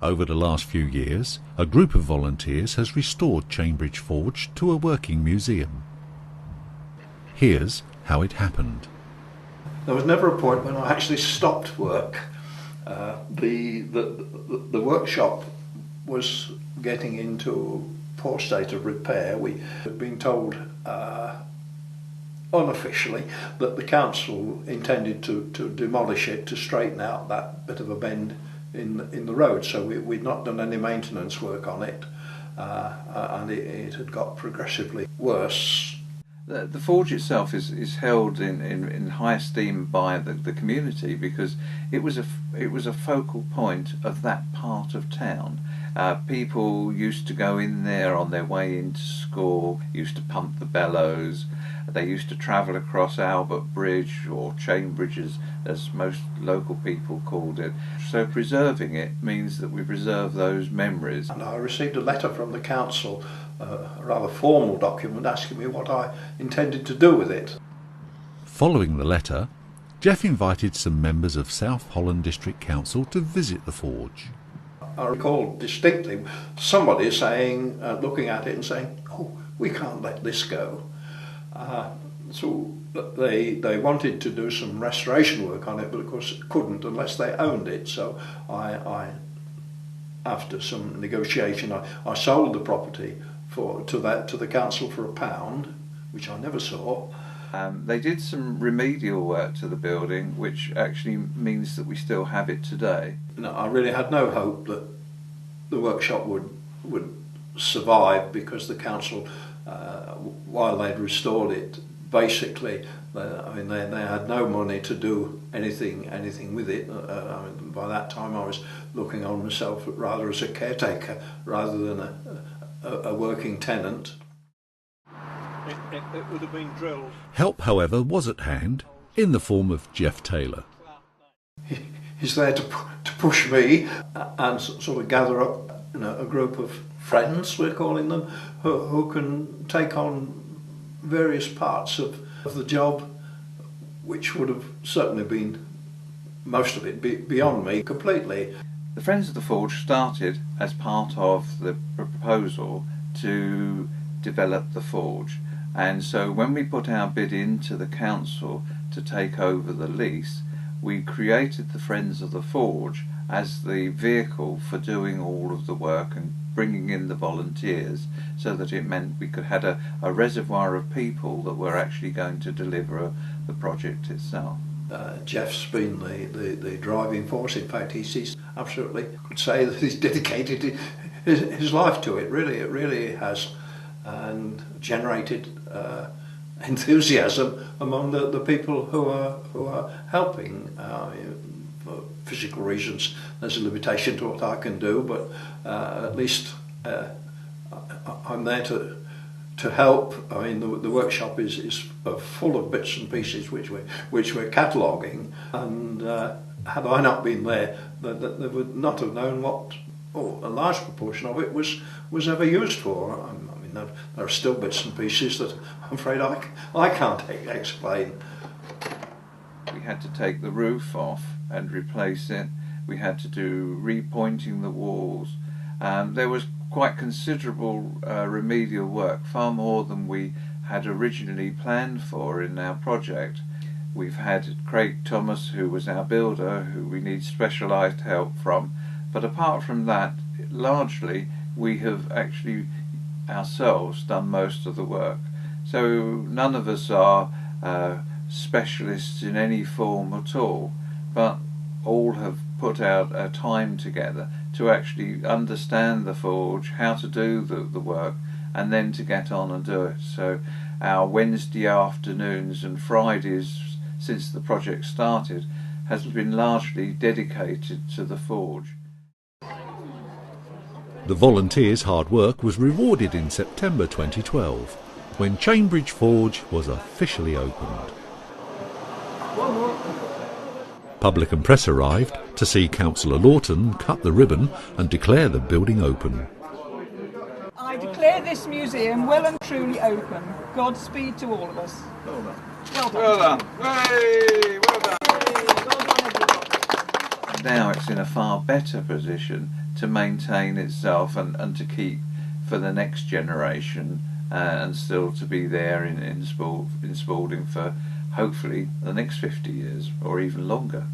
Over the last few years, a group of volunteers has restored Chainbridge Forge to a working museum. Here's how it happened. There was never a point when I actually stopped work. The workshop was getting into a poor state of repair. We had been told unofficially that the council intended to demolish it to straighten out that bit of a bend in the road, so we'd not done any maintenance work on it, and it had got progressively worse. The forge itself is held in high esteem by the community because it was a focal point of that part of town. People used to go in there on their way into school, used to pump the bellows. They used to travel across Albert Bridge, or Chainbridge as most local people called it. So preserving it means that we preserve those memories. And I received a letter from the council, a rather formal document, asking me what I intended to do with it. Following the letter, Jeff invited some members of South Holland District Council to visit the forge. I recall distinctly somebody saying, looking at it and saying, "Oh, we can't let this go." So they wanted to do some restoration work on it, but of course couldn't unless they owned it. So I after some negotiation, I sold the property to the council for £1, which I never saw. They did some remedial work to the building, which actually means that we still have it today. No, I really had no hope that the workshop would survive, because the council, while they'd restored it, basically, they had no money to do anything with it. By that time, I was looking on myself rather as a caretaker rather than a working tenant. It would have been drilled. Help, however, was at hand in the form of Jeff Taylor. He's there to push me and sort of gather up a group of friends, we're calling them, who can take on various parts of the job, which would have certainly been, most of it, beyond me completely. The Friends of the Forge started as part of the proposal to develop the forge, and so when we put our bid into the council to take over the lease, we created the Friends of the Forge as the vehicle for doing all of the work and bringing in the volunteers, so that it meant we could have a reservoir of people that were actually going to deliver the project itself. Jeff's been the driving force. In fact, he's absolutely, could say that he's dedicated his life to it. It really has, and generated enthusiasm among the people who are helping. For physical reasons, there's a limitation to what I can do, but at least I'm there to help. I mean, the workshop is full of bits and pieces which we're cataloguing, and had I not been there, they would not have known what, or a large proportion of it was ever used for. I mean, there are still bits and pieces that I'm afraid I can't explain. We had to take the roof off and replace it. We had to do repointing the walls. There was quite considerable remedial work, far more than we had originally planned for in our project. We've had Craig Thomas, who was our builder, who we need specialised help from, but apart from that, largely we have actually ourselves done most of the work. So none of us are specialists in any form at all, but all have put out a time together to actually understand the forge, how to do the work, and then to get on and do it. So our Wednesday afternoons and Fridays since the project started has been largely dedicated to the forge. The volunteers' hard work was rewarded in September 2012, when Chainbridge Forge was officially opened. Public and press arrived to see Councillor Lawton cut the ribbon and declare the building open. I declare this museum well and truly open. Godspeed to all of us. Well done. Well done. Well done. Hey, well done. Well done, everybody. Now it's in a far better position to maintain itself and to keep for the next generation, and still to be there in Spalding for hopefully the next 50 years or even longer.